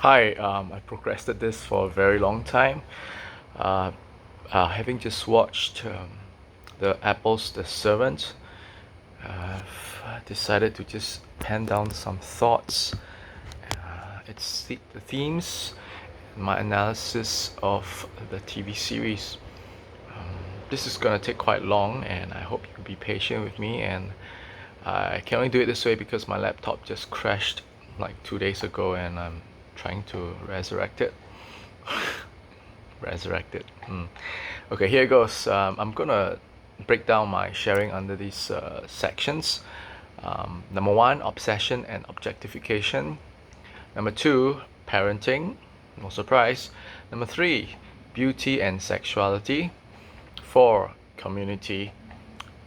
Hi, I procrastinated this for a very long time. Uh, Having just watched the Apple's The Servant, I've decided to just pen down some thoughts. The themes, my analysis of the TV series. This is gonna take quite long, and I hope you'll be patient with me. And I can only do it this way because my laptop just crashed like 2 days ago, and I'm trying to resurrect it. Resurrected. Okay, here goes. I'm gonna break down my sharing under these sections. Number one, obsession and objectification. Number two, parenting. No surprise. Number three, beauty and sexuality. Four, community.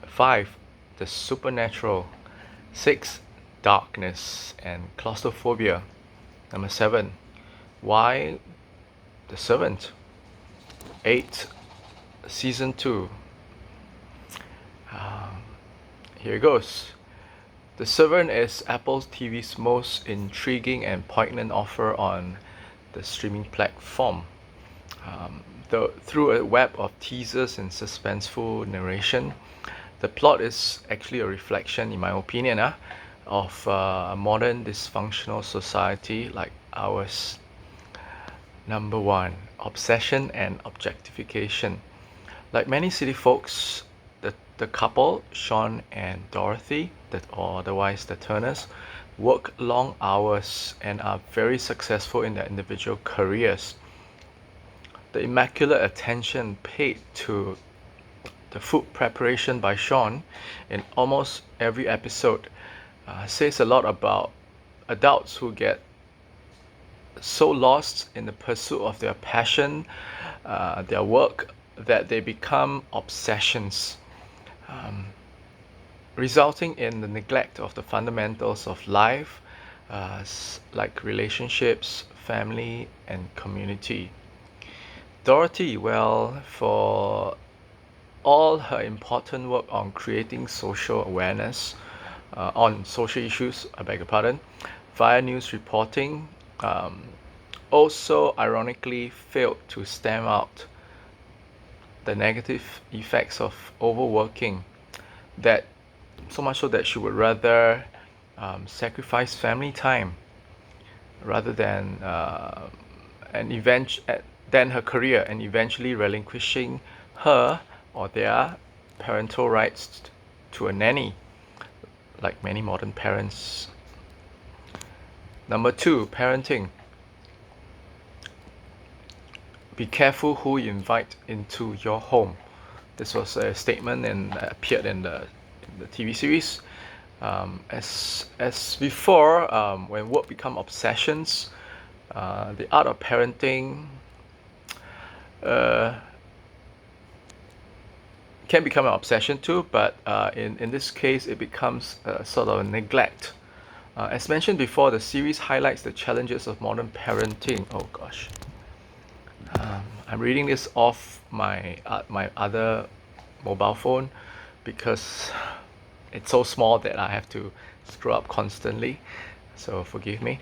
Five, the supernatural. Six, darkness and claustrophobia. Number seven, why the servant. 8, Season 2. Here it goes. The Servant is Apple TV's most intriguing and poignant offer on the streaming platform. Through a web of teasers and suspenseful narration, the plot is actually a reflection, in my opinion, of a modern dysfunctional society like ours. Number one, obsession and objectification. Like many city folks, the couple, Sean and Dorothy, or otherwise the Turners, work long hours and are very successful in their individual careers. The immaculate attention paid to the food preparation by Sean in almost every episode says a lot about adults who get so lost in the pursuit of their passion, their work, that they become obsessions, resulting in the neglect of the fundamentals of life, like relationships, family, and community. Dorothy, well, for all her important work on creating social awareness on social issues, I beg your pardon, via news reporting, also ironically failed to stamp out the negative effects of overworking, that so much so that she would rather sacrifice family time rather than her career, and eventually relinquishing her or their parental rights to a nanny, like many modern parents. Number two, parenting. Be careful who you invite into your home. This was a statement and appeared in the TV series. As before, when work become obsessions, the art of parenting uh, can become an obsession too, but in this case, it becomes sort of a neglect. As mentioned before, the series highlights the challenges of modern parenting. Oh gosh. I'm reading this off my other mobile phone because it's so small that I have to scroll up constantly. So forgive me.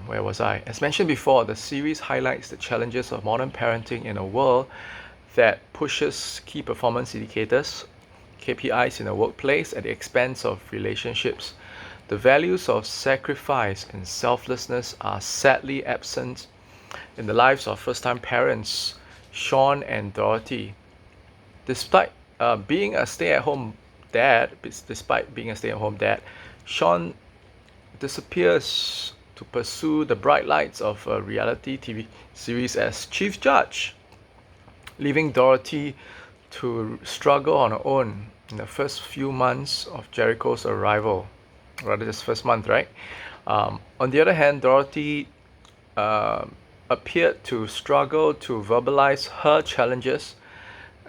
Where was I? As mentioned before, the series highlights the challenges of modern parenting in a world that pushes key performance indicators, KPIs in the workplace, at the expense of relationships. The values of sacrifice and selflessness are sadly absent in the lives of first-time parents, Sean and Dorothy. Despite being a stay-at-home dad, Sean disappears to pursue the bright lights of a reality TV series as chief judge, leaving Dorothy to struggle on her own in the first few months of Jericho's arrival. Rather, this first month, right? On the other hand, Dorothy appeared to struggle to verbalize her challenges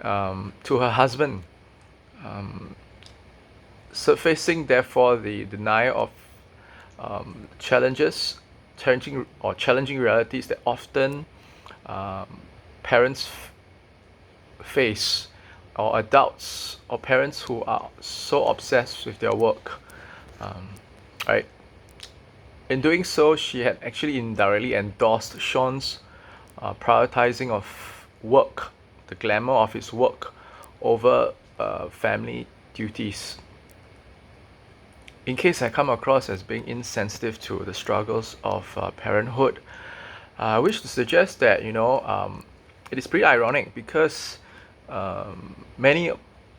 to her husband, surfacing therefore the denial of challenging realities that often parents face, or adults or parents who are so obsessed with their work. Right? In doing so, she had actually indirectly endorsed Sean's prioritizing of work, the glamour of his work, over family duties. In case I come across as being insensitive to the struggles of parenthood, I wish to suggest that it is pretty ironic because many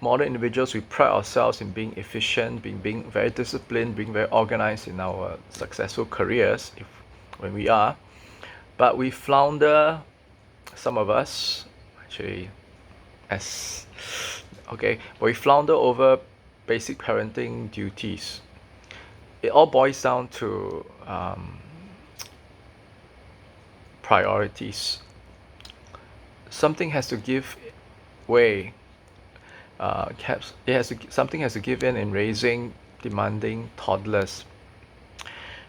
modern individuals, we pride ourselves in being efficient, being very disciplined, being very organized in our successful careers, when we are, but we flounder, some of us actually, as okay, but we flounder over basic parenting duties. It all boils down to priorities. Something has to give way. Something has to give in raising demanding toddlers.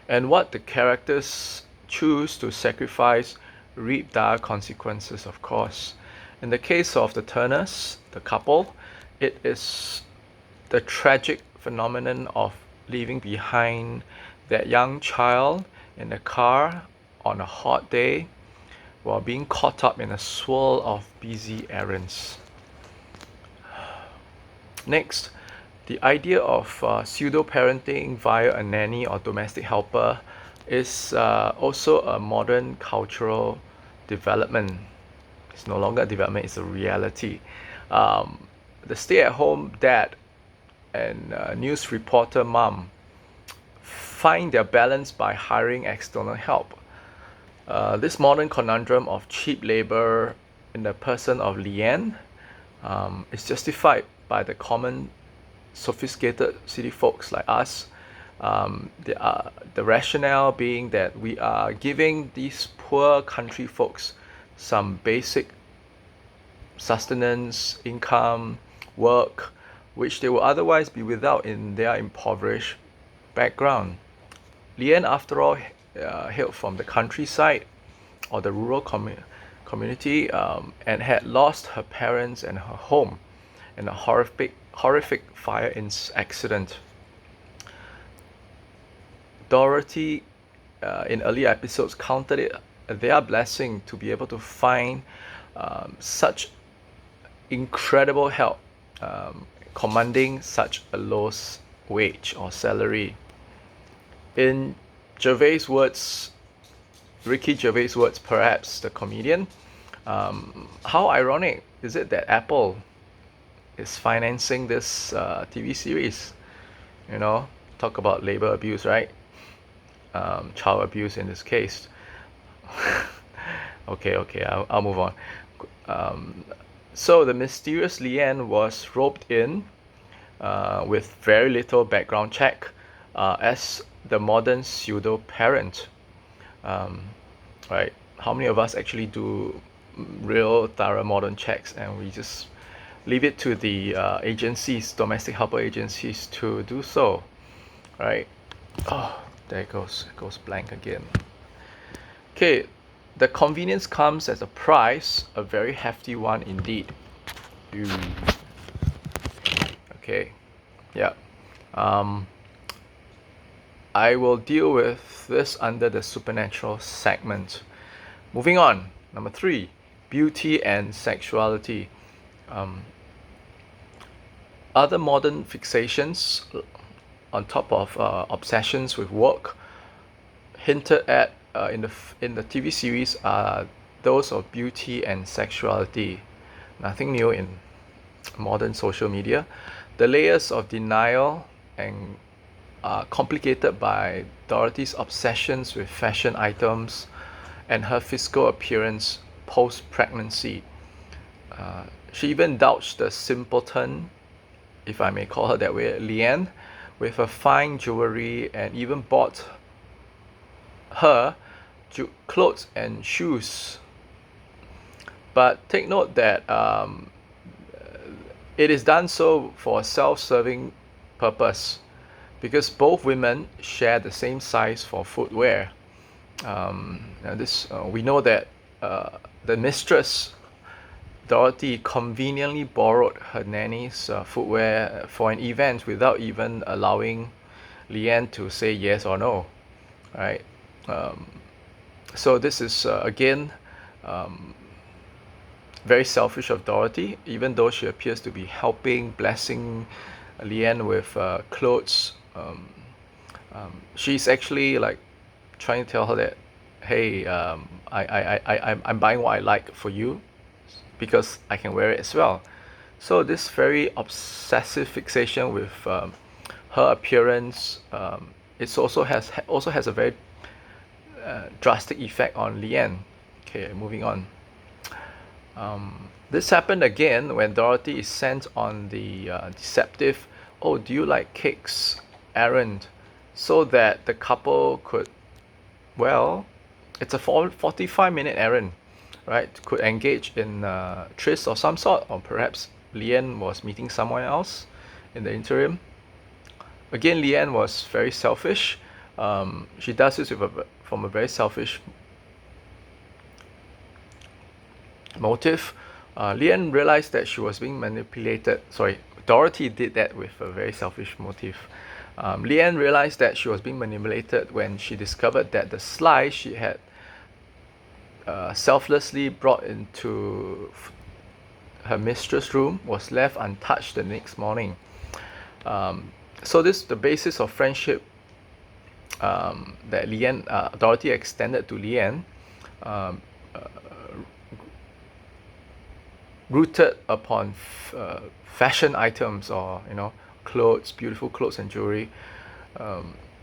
And what the characters choose to sacrifice reap dire consequences, of course. In the case of the Turners, the couple, it is the tragic phenomenon of leaving behind that young child in the car on a hot day while being caught up in a swirl of busy errands. Next, the idea of pseudo-parenting via a nanny or domestic helper is also a modern cultural development. It's no longer a development, it's a reality. The stay-at-home dad and news reporter mom find their balance by hiring external help. This modern conundrum of cheap labor in the person of Leanne is justified by the common sophisticated city folks like us. The rationale being that we are giving these poor country folks some basic sustenance, income, work, which they will otherwise be without in their impoverished background. Leanne, after all, hailed from the countryside or the rural community and had lost her parents and her home in a horrific fire accident. Dorothy, in earlier episodes, counted it their blessing to be able to find such incredible help, commanding such a low wage or salary. In Ricky Gervais' words, perhaps the comedian, how ironic is it that Apple is financing this TV series? Talk about labor abuse, right? Child abuse in this case. Okay, I'll move on. So the mysterious Leanne was roped in with very little background check as the modern pseudo-parent. Right? How many of us actually do real thorough modern checks and we just leave it to the domestic helper agencies to do so, right? Oh, there it goes blank again. Okay, the convenience comes as a price, a very hefty one indeed. Okay, yeah. I will deal with this under the supernatural segment. Moving on, number 3, beauty and sexuality. Other modern fixations on top of obsessions with work hinted at in the TV series are those of beauty and sexuality. Nothing new in modern social media. The layers of denial and complicated by Dorothy's obsessions with fashion items and her physical appearance post-pregnancy. She even doused the simpleton, if I may call her that way, Leanne, with her fine jewelry and even bought her clothes and shoes. But take note that it is done so for a self-serving purpose, because both women share the same size for footwear. We know that the mistress Dorothy conveniently borrowed her nanny's footwear for an event without even allowing Leanne to say yes or no. right? So this is again very selfish of Dorothy, even though she appears to be helping, blessing Leanne with clothes. She's actually like trying to tell her that, hey, I'm buying what I like for you because I can wear it as well. So this very obsessive fixation with her appearance, it also has a very drastic effect on Leanne. Okay, moving on. This happened again when Dorothy is sent on the deceptive, oh, do you like cakes, errand, so that the couple could, well, it's a 45-minute errand, right? Could engage in tryst of some sort, or perhaps Leanne was meeting someone else in the interim. Again, Leanne was very selfish. She does this from a very selfish motive. Leanne realized that she was being manipulated. Sorry, Dorothy did that with a very selfish motive. Leanne realized that she was being manipulated when she discovered that the slice she had selflessly brought into her mistress' room was left untouched the next morning. So this is the basis of friendship that Dorothy extended to Leanne, rooted upon fashion items, or clothes, beautiful clothes and jewelry,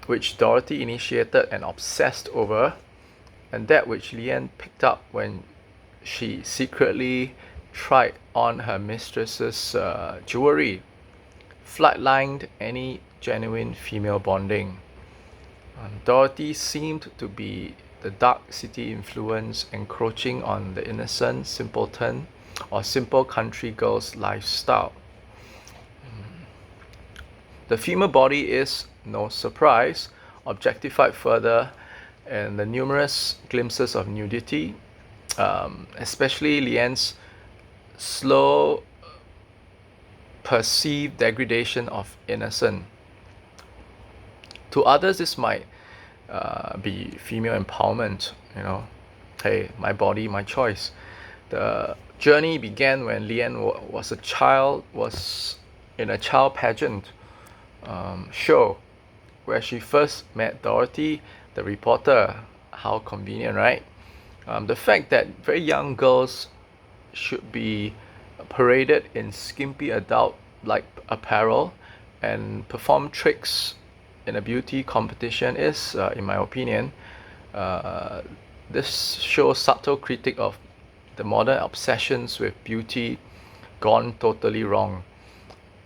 which Dorothy initiated and obsessed over, and that which Leanne picked up when she secretly tried on her mistress's jewelry, flatlined any genuine female bonding. Dorothy seemed to be the dark city influence encroaching on the innocent simpleton or simple country girl's lifestyle. The female body is, no surprise, objectified further, and the numerous glimpses of nudity, especially Leanne's slow perceived degradation of innocence. To others, this might be female empowerment, hey, my body, my choice. The journey began when Leanne was in a child pageant show where she first met Dorothy, the reporter. How convenient, right? The fact that very young girls should be paraded in skimpy adult-like apparel and perform tricks in a beauty competition is, in my opinion, this shows subtle critique of the modern obsessions with beauty gone totally wrong.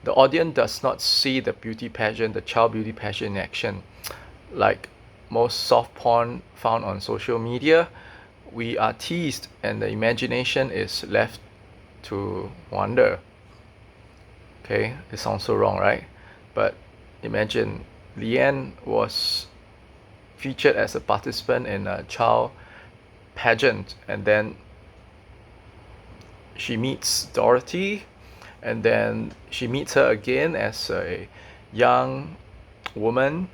The audience does not see the beauty pageant, the child beauty pageant in action. Like most soft porn found on social media, we are teased and the imagination is left to wander. Okay, it sounds so wrong, right? But imagine Leanne was featured as a participant in a child pageant, and then she meets Dorothy, and then she meets her again as a young woman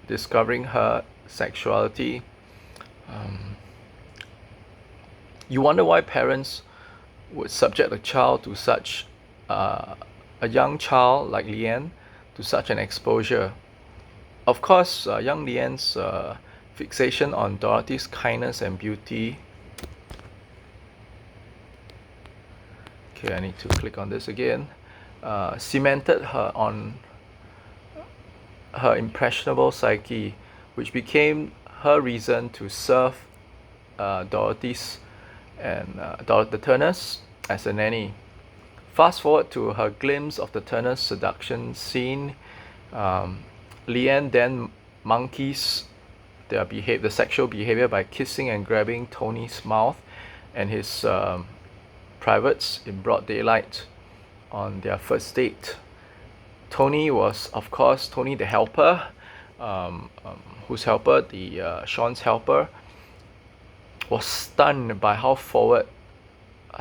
discovering her sexuality. You wonder why parents would subject a child to such a young child like Leanne to such an exposure. Of course, young Leanne's fixation on Dorothy's kindness and beauty. Okay, I need to click on this again. Cemented her on her impressionable psyche, which became her reason to serve Dorothy's and the Turners as a nanny. Fast forward to her glimpse of the Turners' seduction scene. Leanne then monkeys the sexual behavior by kissing and grabbing Tony's mouth and his privates in broad daylight on their first date. Tony was, of course, Tony the helper, whose helper, Sean's helper, was stunned by how forward,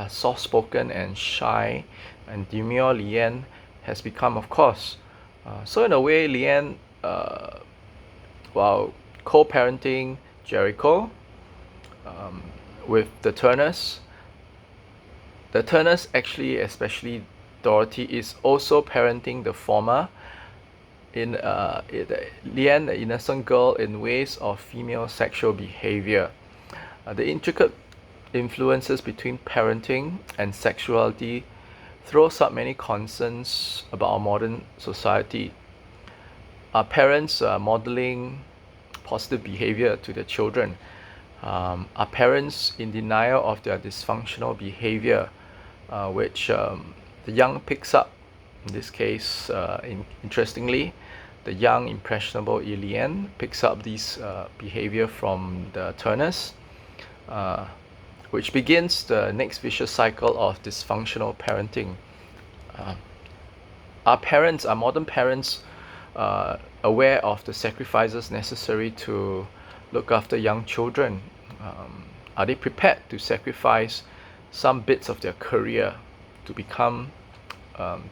soft-spoken and shy and demure Leanne has become, of course. So in a way, Leanne, while co-parenting Jericho with the Turners. The Turners actually, especially Dorothy, is also parenting the former, Leanne, the innocent girl, in ways of female sexual behavior. The intricate influences between parenting and sexuality throws up many concerns about our modern society. Are parents modeling positive behavior to their children? Are parents in denial of their dysfunctional behavior, which the young picks up? In this case, interestingly, the young impressionable Leanne picks up these behavior from the Turners, which begins the next vicious cycle of dysfunctional parenting. Are modern parents aware of the sacrifices necessary to look after young children? Are they prepared to sacrifice some bits of their career to become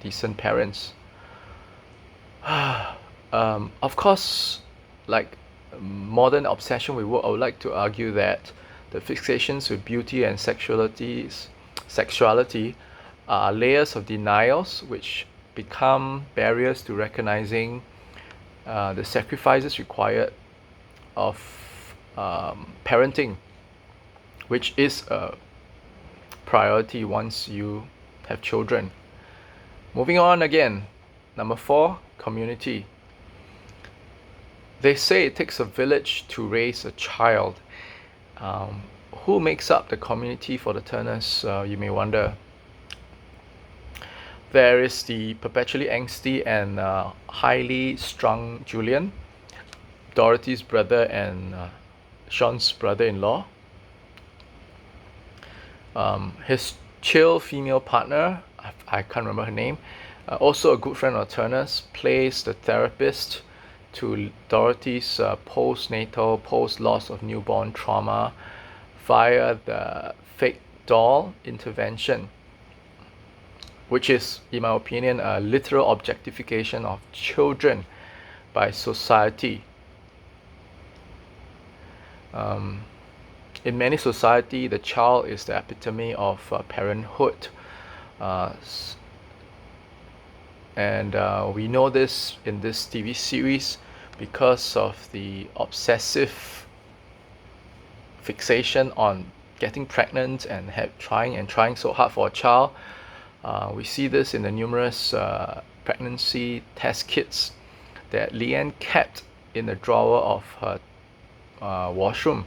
decent parents? Of course, like modern obsession with work, I would like to argue that the fixations with beauty and sexuality are layers of denials which become barriers to recognizing the sacrifices required of parenting, which is a priority once you have children. Moving on again, number 4, community. They say it takes a village to raise a child. Who makes up the community for the Turners, you may wonder. There is the perpetually angsty and highly strung Julian, Dorothy's brother and Sean's brother-in-law. His chill female partner, I can't remember her name, also a good friend of Turner's, plays the therapist to Dorothy's postnatal, post-loss of newborn trauma via the fake doll intervention, which is, in my opinion, a literal objectification of children by society. In many society, the child is the epitome of parenthood. And we know this in this TV series because of the obsessive fixation on getting pregnant and trying so hard for a child. We see this in the numerous pregnancy test kits that Leanne kept in the drawer of her washroom.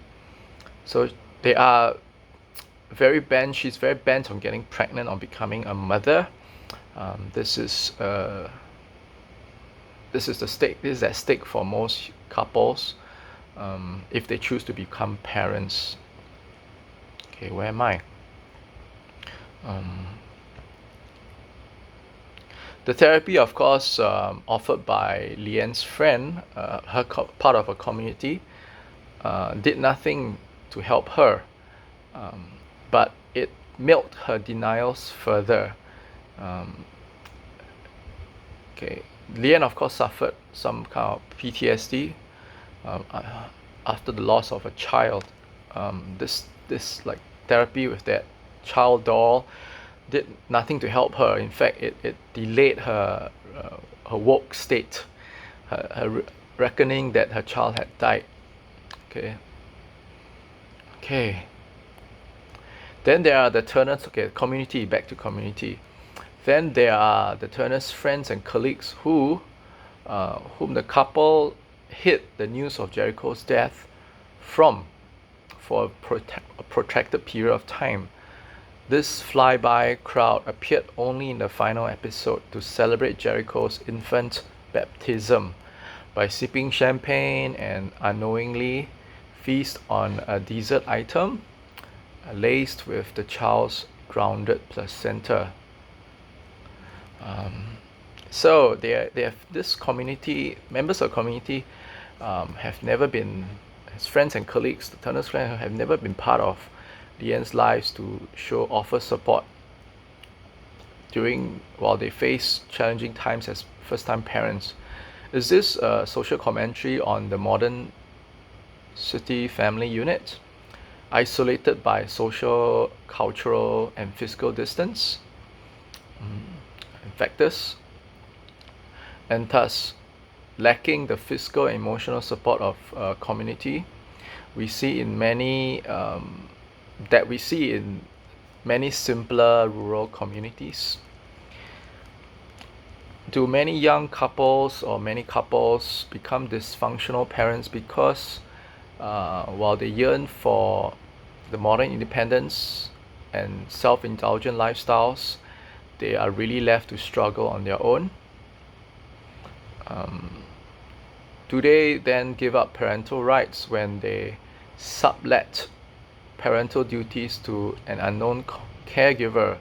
So they are she's very bent on getting pregnant, on becoming a mother. This is at stake for most couples if they choose to become parents. Okay, where am I? The therapy, of course, offered by Leanne's friend, part of a community, did nothing to help her, but it milked her denials further. Leanne, of course, suffered some kind of PTSD after the loss of a child. This like therapy with that child doll did nothing to help her. In fact, it delayed her woke state, her reckoning that her child had died. Okay. Then there are the Turners. Community. Back to community. Then there are the Turners' friends and colleagues whom the couple hid the news of Jericho's death from for a protracted period of time. This flyby crowd appeared only in the final episode to celebrate Jericho's infant baptism by sipping champagne and unknowingly feast on a dessert item laced with the child's grounded placenta. So they have this community, members of the community have never been, as friends and colleagues, the Turner's friends have never been part of Leanne's lives to offer support while they face challenging times as first-time parents. Is this a social commentary on the modern city family unit, isolated by social, cultural, and physical distance, factors, and thus lacking the physical and emotional support of community. We see in many that we see in many simpler rural communities. Do many young couples or many couples become dysfunctional parents because while they yearn for the modern independence and self-indulgent lifestyles, they are really left to struggle on their own? Do they then give up parental rights when they sublet parental duties to an unknown caregiver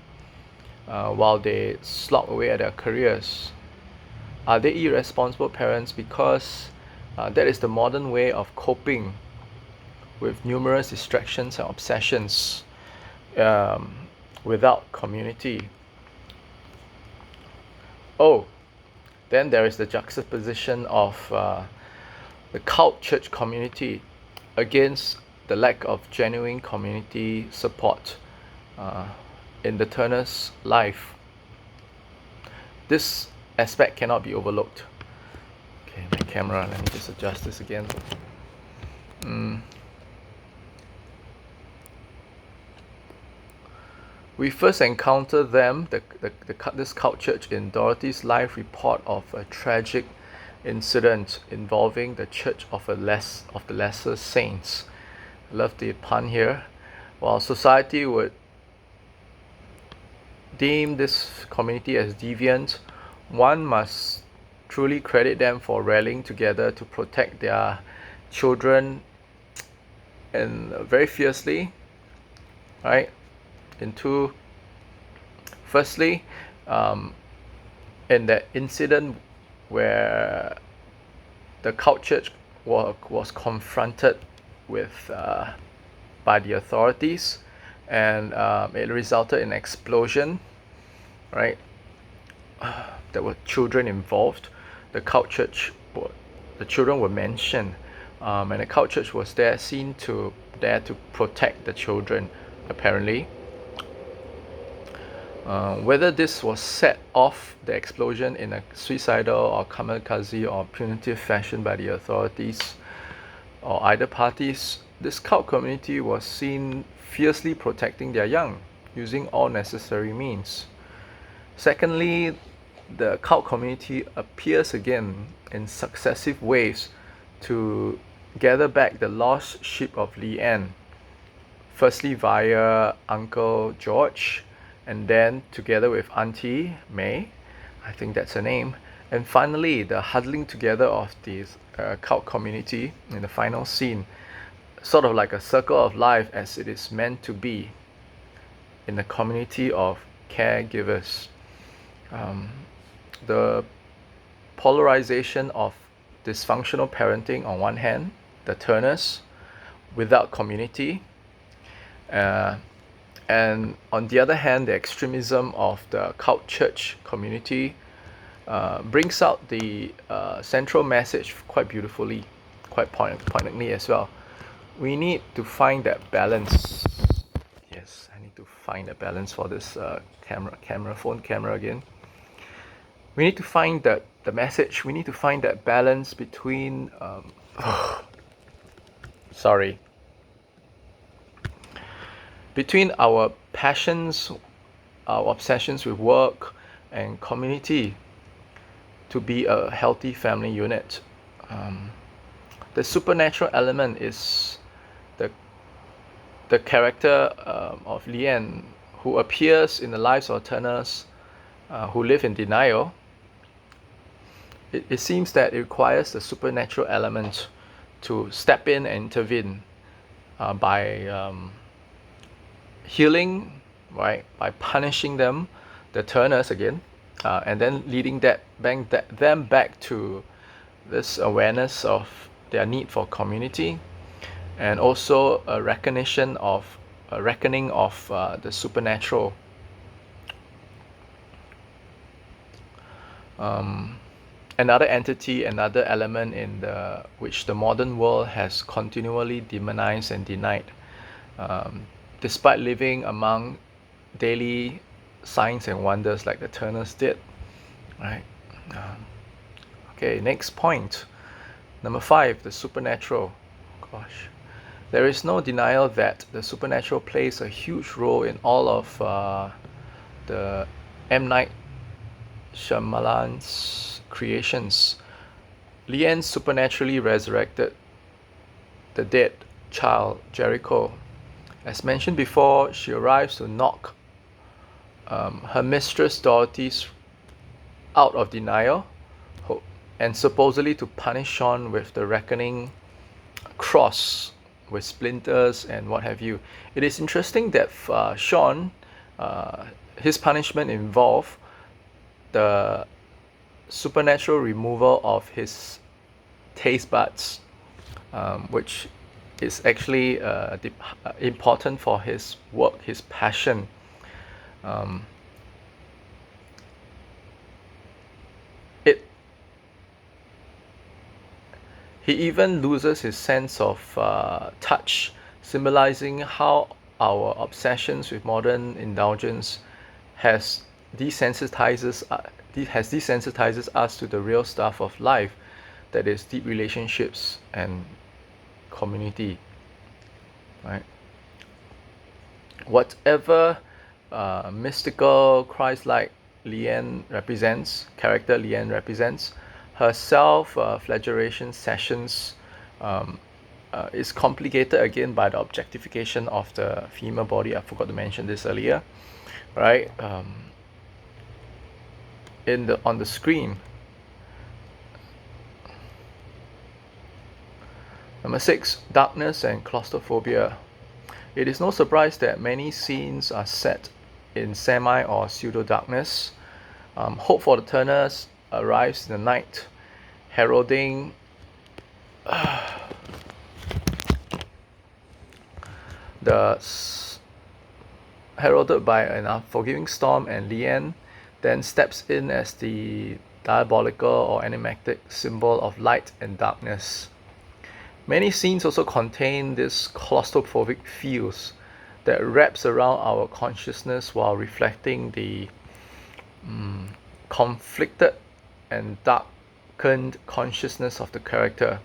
while they slog away at their careers? Are they irresponsible parents because that is the modern way of coping with numerous distractions and obsessions without community? Oh, then there is the juxtaposition of the cult church community against the lack of genuine community support in the Turner's life. This aspect cannot be overlooked. Okay, my camera, let me just adjust this again. We first encounter them, this cult church, in Dorothy's life report of a tragic incident involving the Church of the Lesser Saints. I love the pun here. While society would deem this community as deviant, one must truly credit them for rallying together to protect their children, and very fiercely, right? Firstly, in that incident where the cult church was confronted with by the authorities, and it resulted in an explosion, right? There were children involved. The cult church, the children were mentioned, and the cult church was there to protect the children, apparently. Whether this was set off the explosion in a suicidal or kamikaze or punitive fashion by the authorities or either parties, this cult community was seen fiercely protecting their young, using all necessary means. Secondly, the cult community appears again in successive waves to gather back the lost sheep of Leanne, firstly via Uncle George, and then together with Auntie May, I think that's her name, and finally the huddling together of this cult community in the final scene, sort of like a circle of life as it is meant to be in the community of caregivers. The polarization of dysfunctional parenting on one hand, the Turners, without community, and on the other hand, the extremism of the cult church community brings out the central message quite beautifully, quite poignantly as well. We need to find that balance. Yes, I need to find a balance for this phone camera again. We need to find the message. We need to find that balance between between our passions, our obsessions with work and community to be a healthy family unit. The supernatural element is the character of Leanne, who appears in the lives of Turners who live in denial. It seems that it requires the supernatural element to step in and intervene by healing, right? By punishing them, the Turners again, and then leading them back to this awareness of their need for community, and also a reckoning of the supernatural. another entity, another element in which the modern world has continually demonized and denied, despite living among daily signs and wonders like the Turners did. Right. Okay, next point. Number 5, the supernatural. Gosh. There is no denial that the supernatural plays a huge role in all of the M. Night Shyamalan's creations. Leanne supernaturally resurrected the dead child, Jericho. As mentioned before, she arrives to knock her mistress Dorothy's out of denial and supposedly to punish Sean with the reckoning cross with splinters and what have you. It is interesting that Sean, his punishment involved the supernatural removal of his taste buds, which is actually important for his work, his passion. He even loses his sense of touch, symbolizing how our obsessions with modern indulgence has desensitizes us to the real stuff of life, that is deep relationships and community. Right? Whatever mystical Christ-like character Leanne represents, her self-flagellation sessions is complicated again by the objectification of the female body. I forgot to mention this earlier, right? On the screen. Number 6, darkness and claustrophobia. It is no surprise that many scenes are set in semi or pseudo darkness. Hope for the Turners arrives in the night, heralding heralded by an unforgiving storm, and Leanne then steps in as the diabolical or enigmatic symbol of light and darkness. Many scenes also contain this claustrophobic feels that wraps around our consciousness while reflecting the conflicted and darkened consciousness of the character.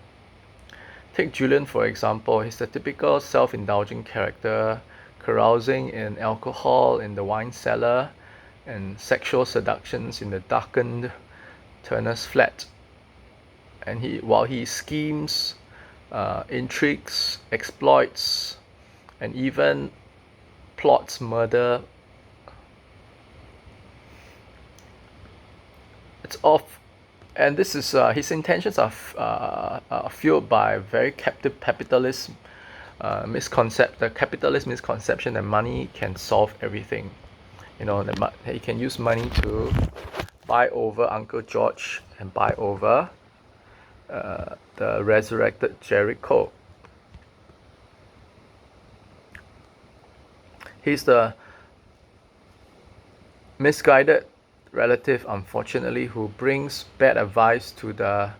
Take Julian for example. He's the typical self-indulging character, carousing in alcohol in the wine cellar and sexual seductions in the darkened Turner's flat. And while he schemes, intrigues, exploits, and even plots murder, it's off. And this is his intentions are fueled by very captive capitalist the capitalist misconception that money can solve everything. That he can use money to buy over Uncle George and buy over the resurrected Jericho. He's the misguided relative, unfortunately, who brings bad advice to the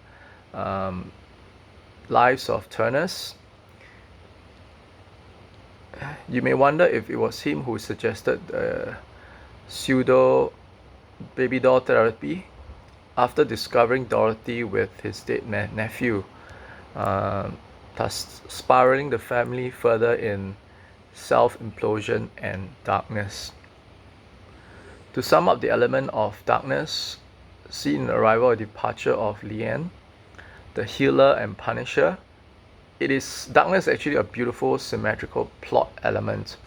lives of Turners. You may wonder if it was him who suggested pseudo baby doll therapy after discovering Dorothy with his dead nephew, thus spiraling the family further in self-implosion and darkness. To sum up the element of darkness, seen in the arrival or departure of Leanne, the healer and punisher, darkness is actually a beautiful symmetrical plot element.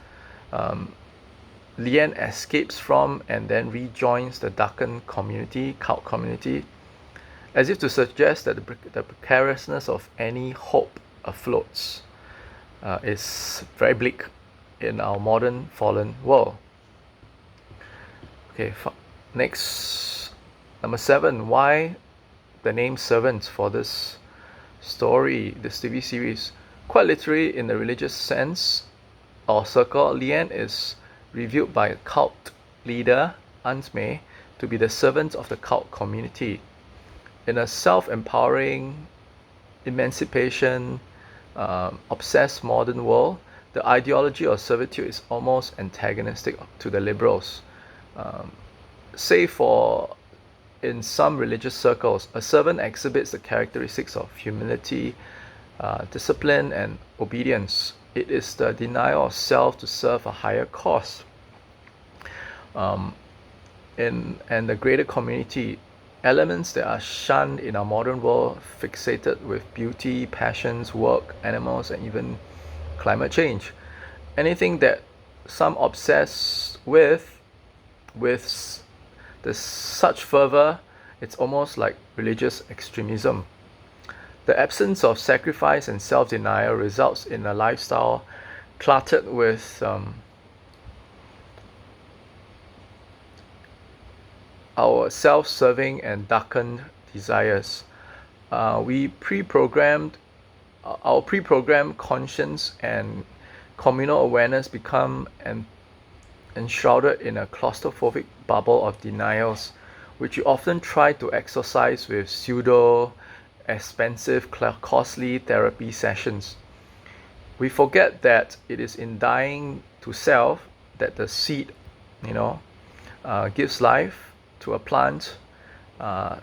Leanne escapes from and then rejoins the darkened cult community, as if to suggest that the precariousness of any hope afloat is very bleak in our modern fallen world. Okay, next, number 7. Why the name Servant for this story, this TV series? Quite literally, in the religious sense or circle, Leanne is revealed by a cult leader, Aunt May, to be the servant of the cult community. in a self-empowering, emancipation, obsessed modern world, the ideology of servitude is almost antagonistic to the liberals. Um, Say for in some religious circles, a servant exhibits the characteristics of humility, discipline, and obedience. It is the denial of self to serve a higher cause. Um, and the greater community, elements that are shunned in our modern world, fixated with beauty, passions, work, animals, and even climate change. Anything that some obsess with such fervor, it's almost like religious extremism. The absence of sacrifice and self-denial results in a lifestyle cluttered with our self-serving and darkened desires. We pre-programmed Our pre-programmed conscience and communal awareness become enshrouded in a claustrophobic bubble of denials, which you often try to exorcise with pseudo expensive, costly therapy sessions. We forget that it is in dying to self that the seed, gives life to a plant,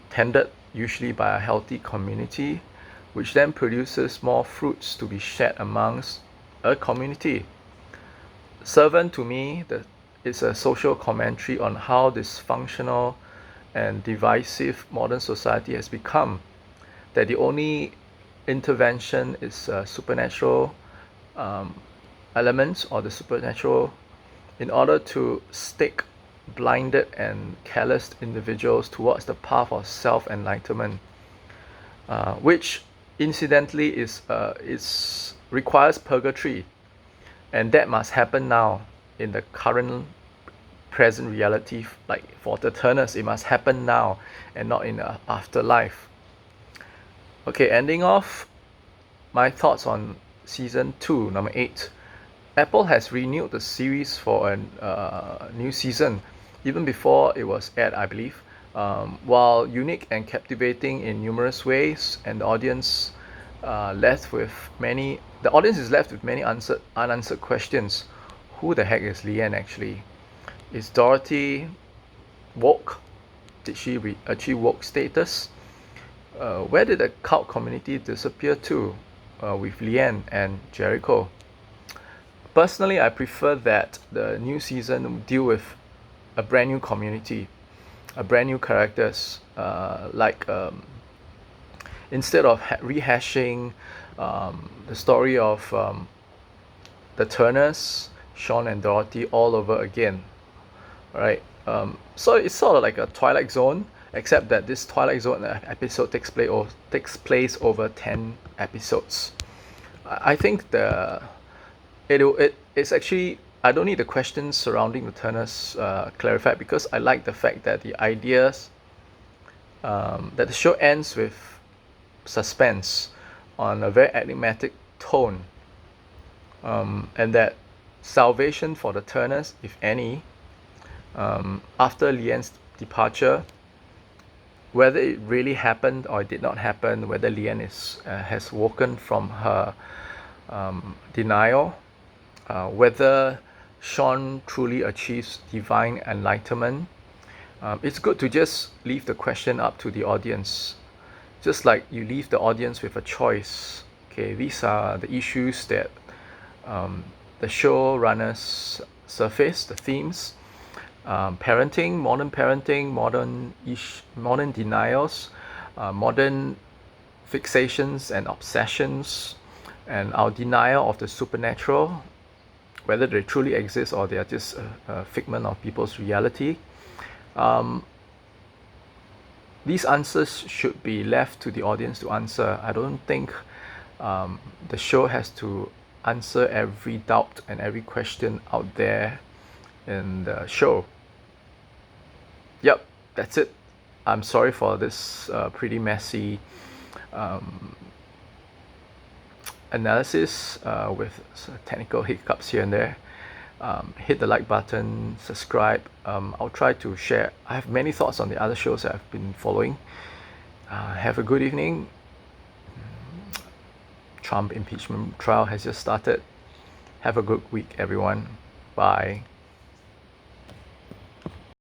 tended usually by a healthy community, which then produces more fruits to be shared amongst a community. Servant to me is a social commentary on how dysfunctional and divisive modern society has become. That the only intervention is supernatural elements or the supernatural in order to stake blinded and calloused individuals towards the path of self-enlightenment, which incidentally is requires purgatory, and that must happen now in the current present reality. Like for the turners, it must happen now and not in the afterlife. Okay, ending off my thoughts on season 2, number 8. Apple has renewed the series for a new season, even before it was aired, I believe. While unique and captivating in numerous ways, and the audience the audience is left with many unanswered questions. Who the heck is Leanne actually? Is Dorothy woke? Did she achieve woke status? Where did the cult community disappear to with Leanne and Jericho? Personally, I prefer that the new season deal with a brand new community, a brand new characters, instead of rehashing the story of the Turners, Sean and Dorothy all over again. Right? So it's sort of like a Twilight Zone, except that this Twilight Zone episode takes place over 10 episodes. I think it's actually, I don't need the questions surrounding the Turners clarified, because I like the fact that the ideas that the show ends with suspense on a very enigmatic tone, and that salvation for the Turners, if any, after Leanne's departure, whether it really happened or it did not happen, whether Leanne has woken from her denial, whether Sean truly achieves divine enlightenment, it's good to just leave the question up to the audience. Just like you leave the audience with a choice. Okay, these are the issues that the showrunners surface, the themes. Parenting, modern denials, modern fixations and obsessions, and our denial of the supernatural, whether they truly exist or they are just a figment of people's reality. These answers should be left to the audience to answer. I don't think the show has to answer every doubt and every question out there in the show. Yep, that's it. I'm sorry for this pretty messy analysis with technical hiccups here and there. Hit the like button, subscribe. I'll try to share. I have many thoughts on the other shows that I've been following. Have a good evening. Trump impeachment trial has just started. Have a good week, everyone. Bye.